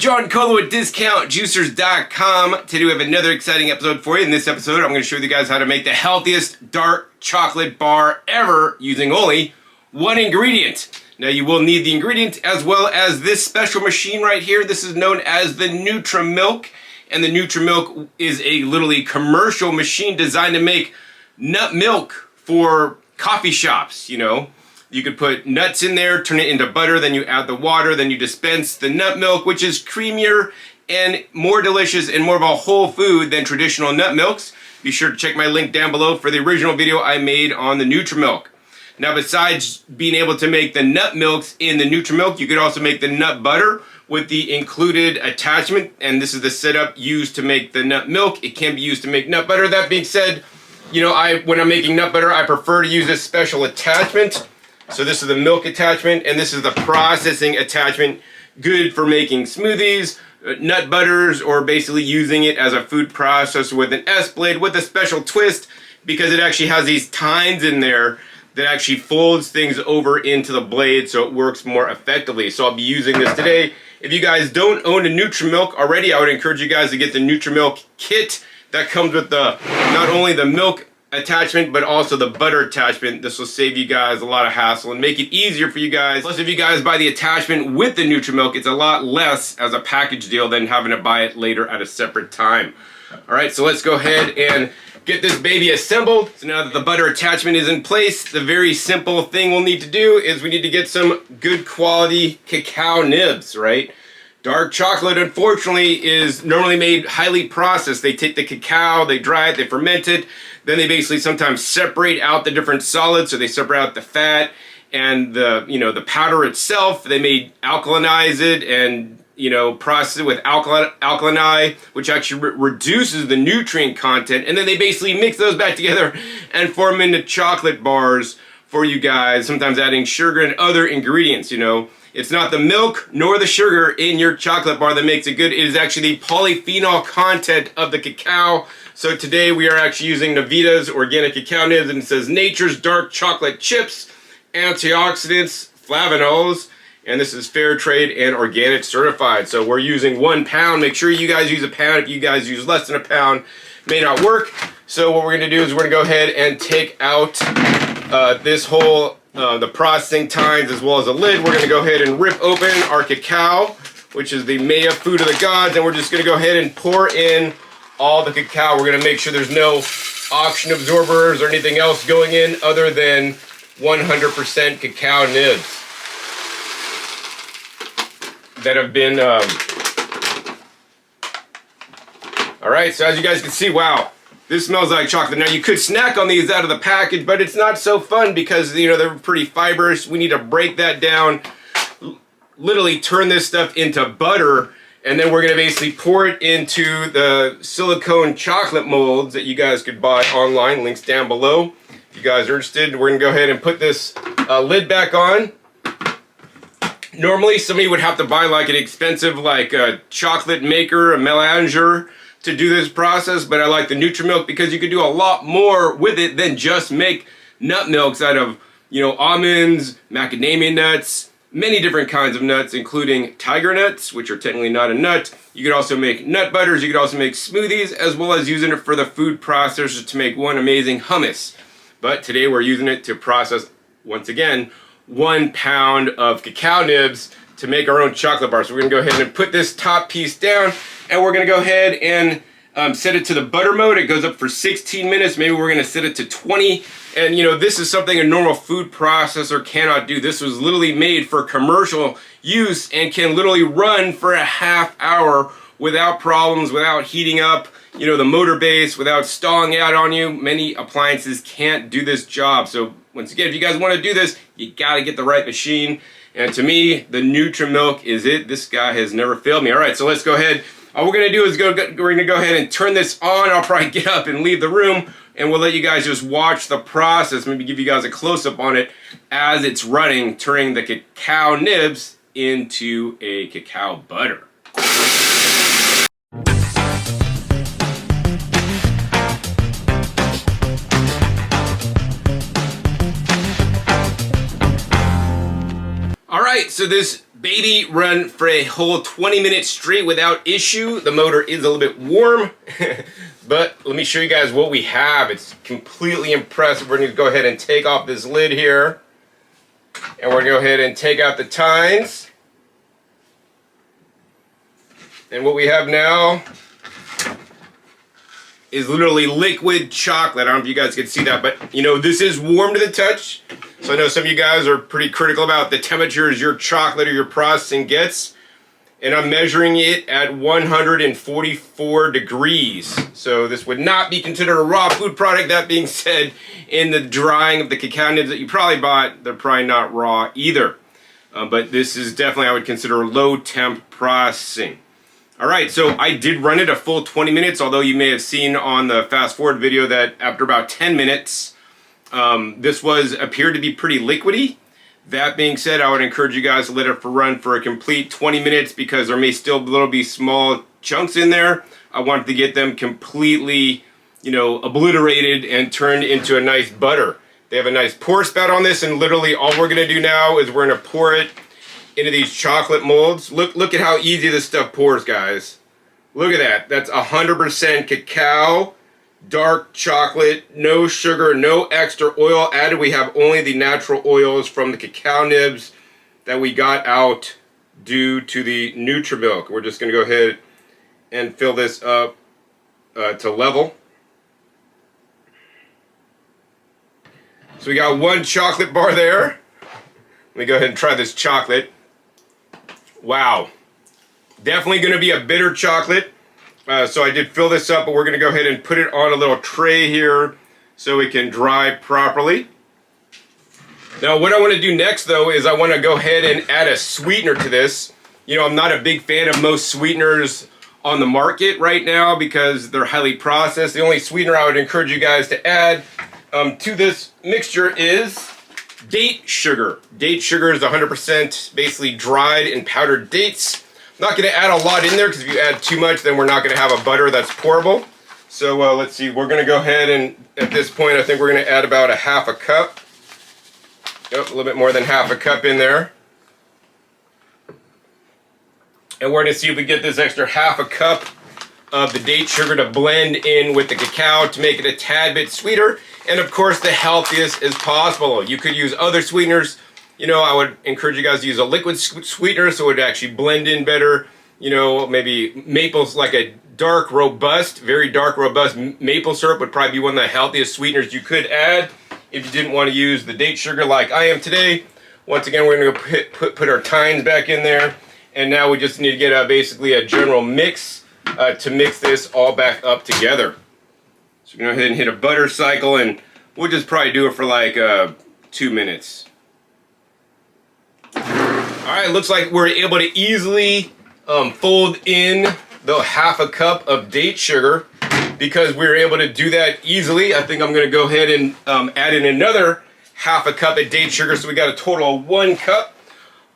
John Colo at DiscountJuicers.com. Today we have another exciting episode for you. In this episode, I'm going to show you guys how to make the healthiest dark chocolate bar ever using only one ingredient. Now you will need the ingredient as well as this special machine right here. This is known as the Nutramilk, and the Nutramilk is a literally commercial machine designed to make nut milk for coffee shops, you know. You could put nuts in there, turn it into butter, then you add the water, then you dispense the nut milk, which is creamier and more delicious and more of a whole food than traditional nut milks. Be sure to check my link down below for the original video I made on the Nutramilk. Now, besides being able to make the nut milks in the Nutramilk, you could also make the nut butter with the included attachment, and this is the setup used to make the nut milk. It can be used to make nut butter. That being said, you know, when I'm making nut butter, I prefer to use this special attachment. So this is the milk attachment, and this is the processing attachment, good for making smoothies, nut butters, or basically using it as a food processor with an S-blade with a special twist, because it actually has these tines in there that actually folds things over into the blade so it works more effectively. So I'll be using this today. If you guys don't own a Nutramilk already, I would encourage you guys to get the Nutramilk kit that comes with not only the milk attachment but also the butter attachment. This will save you guys a lot of hassle and make it easier for you guys. Plus, if you guys buy the attachment with the Nutramilk, it's a lot less as a package deal than having to buy it later at a separate time. Alright, so let's go ahead and get this baby assembled. So now that the butter attachment is in place, the very simple thing we'll need to do is we need to get some good quality cacao nibs, right? Dark chocolate, unfortunately, is normally made highly processed. They take the cacao, they dry it, they ferment it, then they basically sometimes separate out the different solids, so they separate out the fat and the powder itself. They may alkalinize it and process it with alkali, which actually reduces the nutrient content, and then they basically mix those back together and form into chocolate bars for you guys, sometimes adding sugar and other ingredients, It's not the milk nor the sugar in your chocolate bar that makes it good. It is actually the polyphenol content of the cacao. So today we are actually using Navita's organic cacao nibs, and it says nature's dark chocolate chips, antioxidants, flavonols, and this is fair trade and organic certified. So we're using 1 pound. Make sure you guys use a pound. If you guys use less than a pound, it may not work. So what we're going to do is we're going to go ahead and take out this whole the processing tines as well as the lid. We're going to go ahead and rip open our cacao, which is the Maya food of the gods, and we're just going to go ahead and pour in all the cacao. We're going to make sure there's no oxygen absorbers or anything else going in other than 100% cacao nibs that have been alright, so as you guys can see, wow, this smells like chocolate. Now you could snack on these out of the package, but it's not so fun because they're pretty fibrous. We need to break that down, literally turn this stuff into butter, and then we're going to basically pour it into the silicone chocolate molds that you guys could buy online. Links down below if you guys are interested. We're going to go ahead and put this lid back on. Normally somebody would have to buy like an expensive a chocolate maker, a melanger, to do this process, but I like the Nutramilk because you could do a lot more with it than just make nut milks out of almonds, macadamia nuts, many different kinds of nuts, including tiger nuts, which are technically not a nut. You could also make nut butters, you could also make smoothies, as well as using it for the food processors to make one amazing hummus. But today we're using it to process, once again, 1 pound of cacao nibs to make our own chocolate bar. So we're going to go ahead and put this top piece down, and we're going to go ahead and set it to the butter mode. It goes up for 16 minutes. Maybe we're going to set it to 20. And this is something a normal food processor cannot do. This was literally made for commercial use and can literally run for a half hour without problems, without heating up the motor base, without stalling out on you. Many appliances can't do this job. So once again, if you guys want to do this, you got to get the right machine. And to me, the Nutramilk is it. This guy has never failed me. All right, so let's go ahead. All we're going to do is we're going to go ahead and turn this on. I'll probably get up and leave the room, and we'll let you guys just watch the process, maybe give you guys a close-up on it as it's running, turning the cacao nibs into a cacao butter. right, so this baby run for a whole 20 minutes straight without issue. The motor is a little bit warm, but let me show you guys what we have. It's completely impressive. We're going to go ahead and take off this lid here, and we're going to go ahead and take out the tines. And what we have now is literally liquid chocolate. I don't know if you guys can see that, but you know, this is warm to the touch. So I know some of you guys are pretty critical about the temperatures your chocolate or your processing gets. And I'm measuring it at 144 degrees. So this would not be considered a raw food product. That being said, in the drying of the cacao nibs that you probably bought, they're probably not raw either. But this is definitely, I would consider, low temp processing. Alright, so I did run it a full 20 minutes, although you may have seen on the fast forward video that after about 10 minutes, this appeared to be pretty liquidy. That being said, I would encourage you guys to let it run for a complete 20 minutes because there may still be small chunks in there. I wanted to get them completely, you know, obliterated and turned into a nice butter. They have a nice pour spout on this, and literally all we're going to do now is we're going to pour it into these chocolate molds. Look at how easy this stuff pours, guys. Look at that. That's 100% cacao, dark chocolate, no sugar, no extra oil added. We have only the natural oils from the cacao nibs that we got out due to the Nutramilk. We're just going to go ahead and fill this up to level. So we got one chocolate bar there. Let me go ahead and try this chocolate. Wow, definitely going to be a bitter chocolate. So I did fill this up, but we're going to go ahead and put it on a little tray here so it can dry properly. Now what I want to do next though is I want to go ahead and add a sweetener to this. You know, I'm not a big fan of most sweeteners on the market right now because they're highly processed. The only sweetener I would encourage you guys to add to this mixture is date sugar. Date sugar is 100% basically dried and powdered dates. I'm not going to add a lot in there because if you add too much, then we're not going to have a butter that's pourable. So let's see, we're going to go ahead and at this point I think we're going to add about a half a cup. Yep, a little bit more than half a cup in there. And we're going to see if we get this extra half a cup of the date sugar to blend in with the cacao to make it a tad bit sweeter. And of course, the healthiest as possible. You could use other sweeteners. You know, I would encourage you guys to use a liquid sweetener so it would actually blend in better. You know, maybe maple's like a dark, robust, very dark, robust maple syrup would probably be one of the healthiest sweeteners you could add if you didn't want to use the date sugar like I am today. Once again, we're going to put our tines back in there. And now we just need to get basically a general mix to mix this all back up together. So we're going to go ahead and hit a butter cycle, and we'll just probably do it for like 2 minutes. Alright, looks like we're able to easily fold in the half a cup of date sugar because we were able to do that easily. I think I'm going to go ahead and add in another half a cup of date sugar, so we got a total of 1 cup.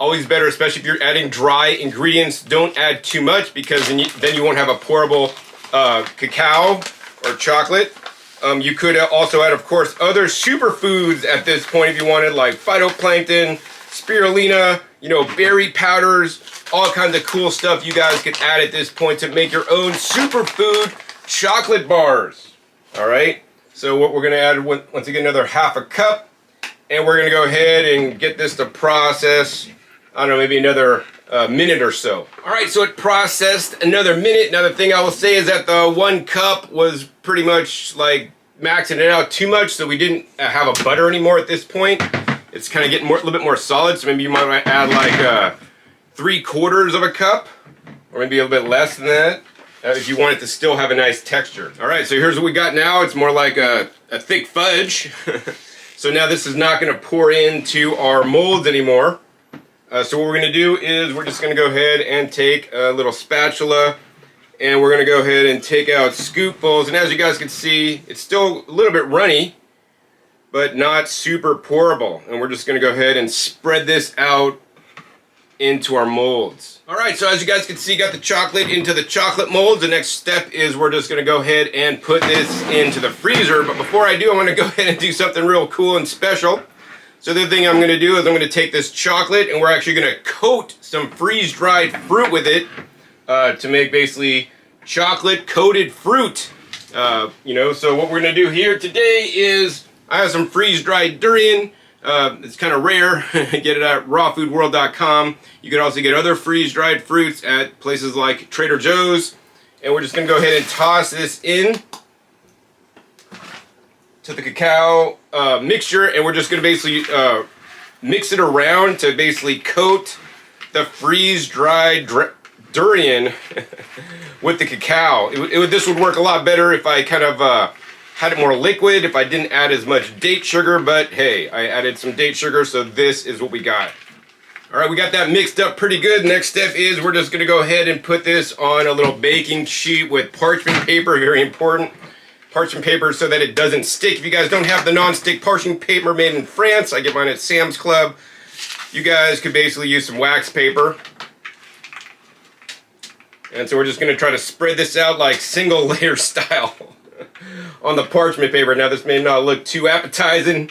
Always better, especially if you're adding dry ingredients. Don't add too much because then you won't have a pourable cacao or chocolate. You could also add, of course, other superfoods at this point if you wanted, like phytoplankton, spirulina, you know, berry powders, all kinds of cool stuff you guys can add at this point to make your own superfood chocolate bars. All right, so what we're going to add, once again, another half a cup, and we're going to go ahead and get this to process, I don't know, maybe another minute or so. All right, so it processed another minute. Another thing I will say is that the 1 cup was pretty much like maxing it out too much, so we didn't have a butter anymore at this point. It's kind of getting a little bit more solid, so maybe you might add like 3/4 of a cup, or maybe a little bit less than that, if you want it to still have a nice texture. All right, so here's what we got now. It's more like a thick fudge. So now this is not going to pour into our molds anymore. So what we're going to do is we're just going to go ahead and take a little spatula, and we're going to go ahead and take out scoopfuls. And as you guys can see, it's still a little bit runny, but not super pourable. And we're just going to go ahead and spread this out into our molds. Alright, so as you guys can see, got the chocolate into the chocolate molds. The next step is we're just going to go ahead and put this into the freezer. But before I do, I want to go ahead and do something real cool and special. So the thing I'm going to do is I'm going to take this chocolate and we're actually going to coat some freeze-dried fruit with it to make basically chocolate coated fruit. You know, so what we're going to do here today is I have some freeze-dried durian. It's kind of rare. Get it at rawfoodworld.com. You can also get other freeze-dried fruits at places like Trader Joe's. And we're just going to go ahead and toss this in to the cacao mixture, and we're just going to basically mix it around to basically coat the freeze-dried durian with the cacao. This would work a lot better if I kind of had it more liquid, if I didn't add as much date sugar, but hey, I added some date sugar, so this is what we got. All right, we got that mixed up pretty good. Next step is we're just going to go ahead and put this on a little baking sheet with parchment paper, very important. Parchment paper so that it doesn't stick. If you guys don't have the non-stick parchment paper made in France, I get mine at Sam's Club. You guys could basically use some wax paper. And so we're just going to try to spread this out like single layer style on the parchment paper. Now this may not look too appetizing,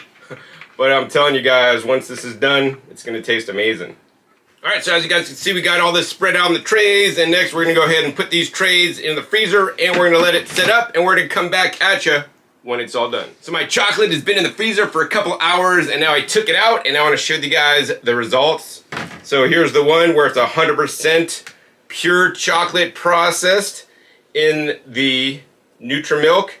but I'm telling you guys, once this is done, it's going to taste amazing. Alright, so as you guys can see, we got all this spread out on the trays, and next we're going to go ahead and put these trays in the freezer, and we're going to let it sit up, and we're going to come back at you when it's all done. So my chocolate has been in the freezer for a couple hours, and now I took it out, and I want to show you guys the results. So here's the one where it's 100% pure chocolate processed in the Nutramilk.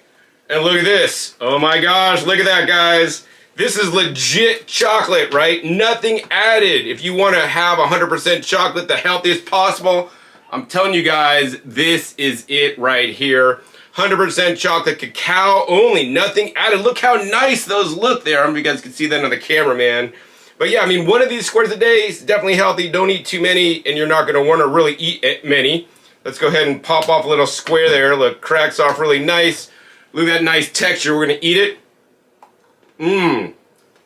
And look at this. Oh my gosh, look at that, guys. This is legit chocolate, right? Nothing added. If you want to have 100% chocolate, the healthiest possible, I'm telling you guys, this is it right here. 100% chocolate cacao only, nothing added. Look how nice those look there. I don't know if you guys can see that on the camera, man. But yeah, I mean, one of these squares a day is definitely healthy. Don't eat too many, and you're not going to want to really eat many. Let's go ahead and pop off a little square there. Look, cracks off really nice. Look at that nice texture. We're going to eat it.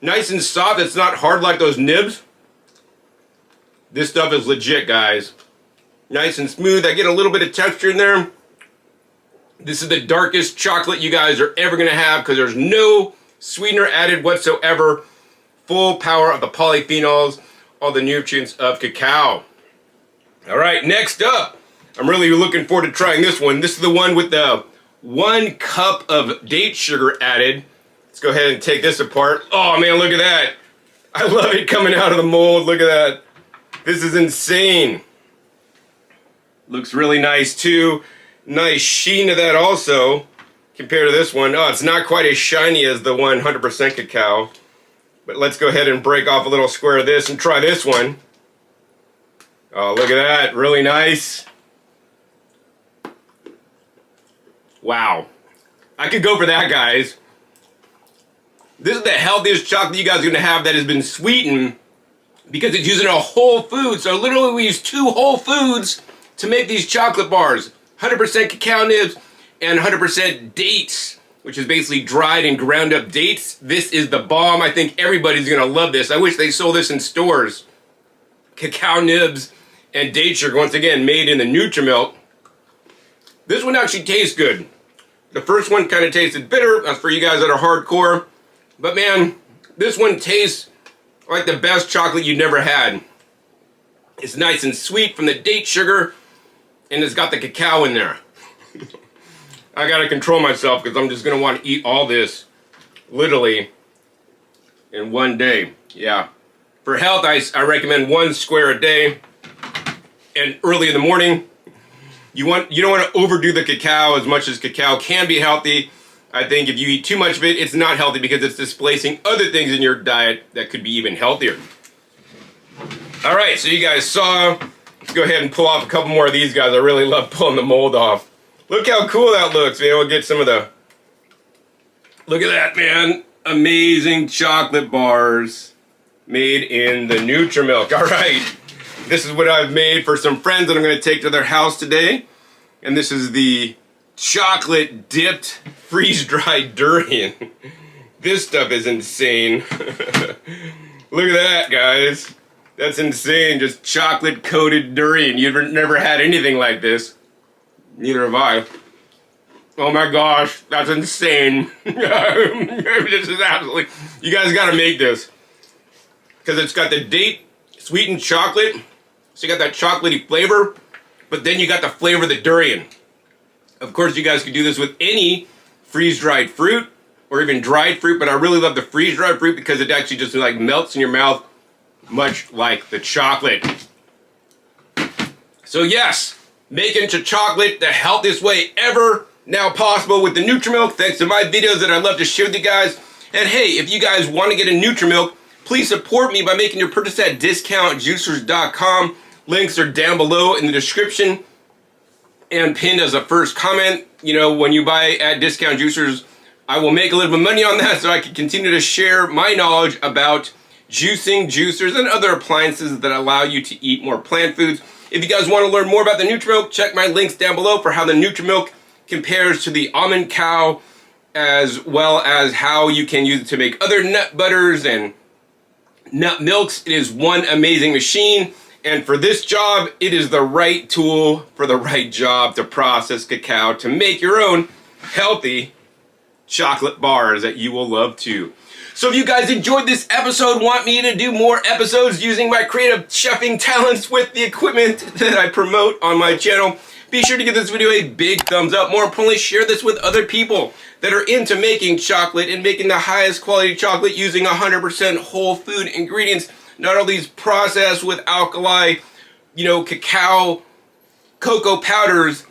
Nice and soft. It's not hard like those nibs. This stuff is legit, guys. Nice and smooth. I get a little bit of texture in there. This is the darkest chocolate you guys are ever going to have because there's no sweetener added whatsoever. Full power of the polyphenols, all the nutrients of cacao. All right, next up, I'm really looking forward to trying this one. This is the one with the 1 cup of date sugar added. Let's go ahead and take this apart. Oh man, look at that. I love it coming out of the mold. Look at that. This is insane. Looks really nice too. Nice sheen to that also compared to this one. Oh, it's not quite as shiny as the 100% cacao. But let's go ahead and break off a little square of this and try this one. Oh, look at that. Really nice. Wow. I could go for that, guys. This is the healthiest chocolate you guys are going to have that has been sweetened because it's using a whole food. So literally we use 2 whole foods to make these chocolate bars. 100% cacao nibs and 100% dates, which is basically dried and ground up dates. This is the bomb. I think everybody's going to love this. I wish they sold this in stores. Cacao nibs and date sugar, once again, made in the Nutramilk. This one actually tastes good. The first one kind of tasted bitter. That's for you guys that are hardcore. But man, this one tastes like the best chocolate you've never had. It's nice and sweet from the date sugar, and it's got the cacao in there. I gotta control myself because I'm just gonna want to eat all this literally in one day. Yeah. For health, I recommend 1 square a day, and early in the morning. You don't want to overdo the cacao as much as cacao can be healthy. I think if you eat too much of it, it's not healthy because it's displacing other things in your diet that could be even healthier. All right, so you guys saw. Let's go ahead and pull off a couple more of these guys. I really love pulling the mold off. Look how cool that looks, man. We'll get some of the... Look at that, man. Amazing chocolate bars made in the Nutramilk. All right. This is what I've made for some friends that I'm going to take to their house today. And this is the chocolate dipped freeze-dried durian. This stuff is insane. Look at that, guys. That's insane. Just chocolate coated durian. You've never had anything like this. Neither have I. Oh my gosh, that's insane. This is absolutely... You guys gotta make this. because it's got the date sweetened chocolate. So you got that chocolatey flavor, but then you got the flavor of the durian. Of course, you guys could do this with any freeze-dried fruit or even dried fruit, but I really love the freeze-dried fruit because it actually just like melts in your mouth, much like the chocolate. So yes, making chocolate the healthiest way ever now possible with the Nutramilk, thanks to my videos that I love to share with you guys. And hey, if you guys want to get a Nutramilk, please support me by making your purchase at discountjuicers.com. Links are down below in the description and pinned as a first comment. You know, when you buy at Discount Juicers, I will make a little bit of money on that so I can continue to share my knowledge about juicing, juicers, and other appliances that allow you to eat more plant foods. If you guys want to learn more about the Nutramilk, check my links down below for how the Nutramilk compares to the almond cow, as well as how you can use it to make other nut butters and nut milks. It is one amazing machine, and for this job, it is the right tool for the right job to process cacao to make your own healthy chocolate bars that you will love too. So if you guys enjoyed this episode, want me to do more episodes using my creative chefing talents with the equipment that I promote on my channel, be sure to give this video a big thumbs up. More importantly, share this with other people that are into making chocolate and making the highest quality chocolate using 100% whole food ingredients, not all these processed with alkali, cacao, cocoa powders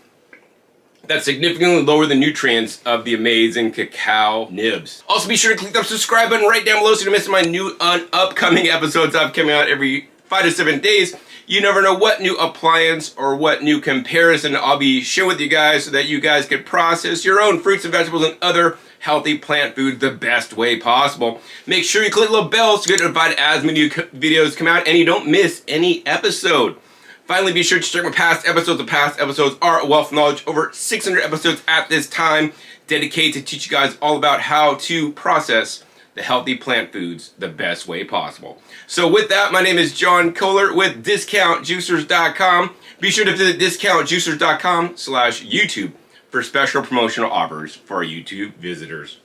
that significantly lower the nutrients of the amazing Cacao Nibs. Also, be sure to click that subscribe button right down below so you don't miss my new upcoming episodes I've coming out every 5 to 7 days. You never know what new appliance or what new comparison I'll be sharing with you guys so that you guys can process your own fruits and vegetables and other healthy plant foods the best way possible. Make sure you click the little bell so you get notified as many videos come out and you don't miss any episode. Finally, be sure to check my past episodes. The past episodes are a wealth of knowledge. Over 600 episodes at this time dedicated to teach you guys all about how to process the healthy plant foods the best way possible. So with that, my name is John Kohler with DiscountJuicers.com. Be sure to visit DiscountJuicers.com/YouTube for special promotional offers for our YouTube visitors.